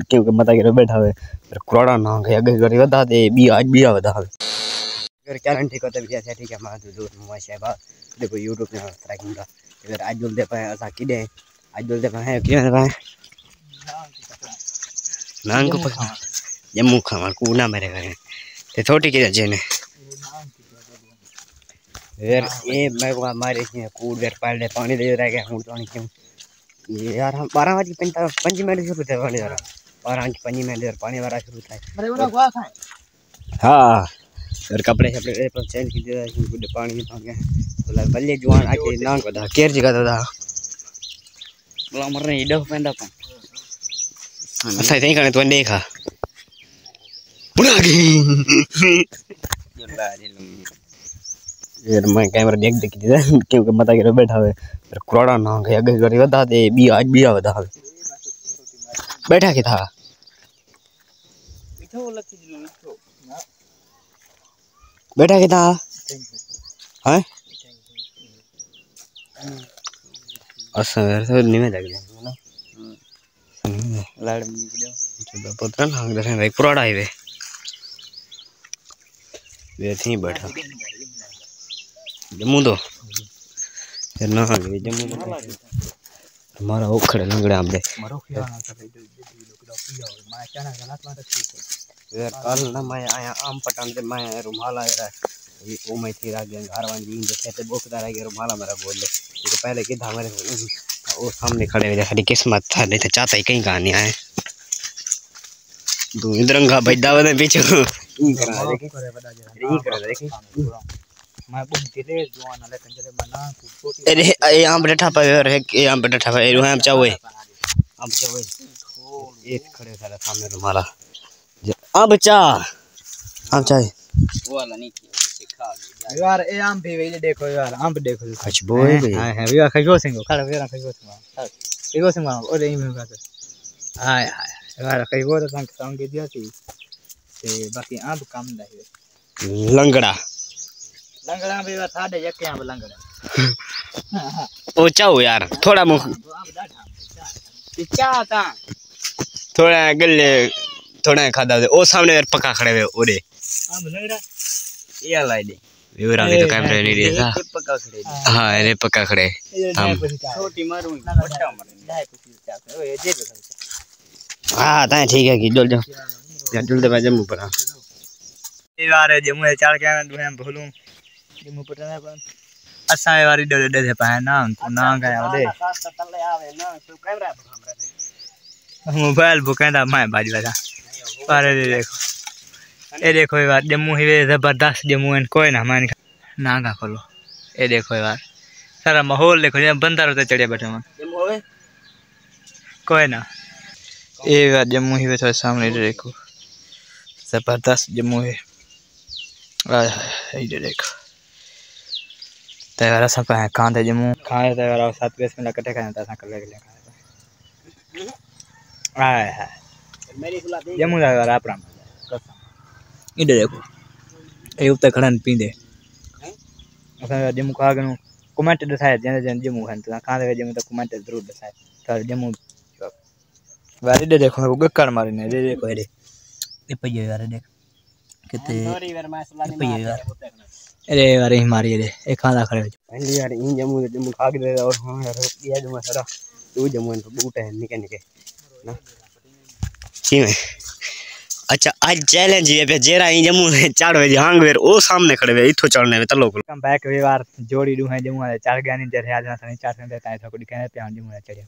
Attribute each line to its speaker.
Speaker 1: क्योंकि मता के बैठा हुए फिर करोड़ा ना गया अगे करी वदा दे बी आज बिया वदा अगर गारंटी को तो भी ठीक है मां दूर मुआशा बा देखो YouTube पे ट्रैकिंग का अगर आज बोल दे पाए असा किदे आज बोल दे पाए क्यों दे पाए नांग को जम्मू खावा कूना मेरे घर ते छोटी के जेने यार ये मैं को मारे कूड़ वेर पाले पानी दे रहा है हूं पानी क्यों ये यार हम 12 बजे 5 मिनट शुरू थे पानी वाला 12 मिनट पानी वाला शुरू था हां और कपड़े शपड़े पर चेंज की दे गुड पानी में गए बोला बल्ले जवान आके नांग बदा केर जगह दा बोला मरने इडो पेंदा पा असा थई कने तो देखा बुला गई यार मैं कैमरा देख दे क्योंकि मता के बैठा हुए फिर करोड़ा ना गया अगे करी वदा दे बी आज बिया वदा बैठा के था बैठा के था हैं अच्छा यार तो नहीं में लग गया ना लाड़ में निकलो चलो पता ना देखे भाई करोड़ा ही वे थी बैठा जम्मू तो फिर ना जम्मू तो हमारा वो खड़े लंगड़े आम दे यार कल ना मैं आया आम पटान दे मैं रुमाल आया ये ओ मैं थी रागे घरवान जी दे खेते बोकदार आगे रुमाला मेरा बोल ले तो पहले के धामरे वो सामने खड़े हुए हरी किस्मत था नहीं तो चाहता ही कहीं कहानी आए दो इंद्रंगा बैठा हुआ पीछे ई करा देखी मैं बहुत तेरे जवान वाले कंजरे मना छोटी अरे ये आम बैठा पे ये आम बैठा पे हम चावे एक खड़े सारा सामने रुमाला आ बच्चा आम चाहे वो वाला नहीं खा यार ए आम भी वे देखो यार आम देखो अच्छा बोए हां है यार खजो सिंह खड़ा वेरा खजो सिंह और ई में बात हाय हाय यार खजो तो संग के दिया थी ते बाकी आम काम दा लंगड़ा लंगड़ा भी साडे एक आम लंगड़ा ओ चाओ यार थोड़ा मुख क्या था थोड़ा गले थोड़ा खादा दे ओ सामने यार पक्का खड़े हुए ओरे आम लंगड़ा ये लाई दे विवरा में तो कैमरा नहीं दिया था पक्का खड़े हां अरे पक्का खड़े हम छोटी मारूं बट्टा मारे ओए जे हां ता ठीक है कि डोल जा या डोल दे भाई जम्मू पर ये बार जम्मू चढ़ के मैं भूलूं जम्मू पर ना असा वारी डे दे पाए ना गया दे तले आवे ना तो कैमरा पर हम रहते मोबाइल बुकेंदा मैं बाजी वाला पर ये देखो यार जम्मू ही जबरदस्त जम्मू एंड कोई ना मान नागा खोलो ये देखो यार सारा माहौल देखो ये बंदर होते चढ़े बैठे मन जम्मू होवे कोई ना ये यार जम्मू ही तो सामने देखो जबरदस्त जम्मू है ये देखो तेरा सब है कांदे जम्मू खाए तेरा 7 में इकट्ठे खाए ता कर ले हाय हाय मेरी सुला दे जम्मू दा यार आपरा कसम इधर देखो ए उते खड़न पींदे असा जम्मू का गनो कमेंट दसाए जने जम्मू हन तो कांदे जम्मू तो कमेंट जरूर दसाए तो जम्मू वारी दे देखो गक्कर मारने दे देखो ये पइए यार देख किते पइए यार अरे यार ही मारी दे एक खादा खड़े पहले यार इन जम्मू खा के और हां यार ये जम्मू सारा तू जम्मू तो बूटे है निके ना जी में अच्छा आज चैलेंज ये पे जेरा इन जम्मू चढ़वे हांग वेर ओ सामने खड़े वे इथो चढ़ने वे तलो कम बैक वे बार जोड़ी दू है जम्मू चढ़ गया नहीं जरे आज ना चढ़ देता है तो कोई कहने पे जम्मू चढ़े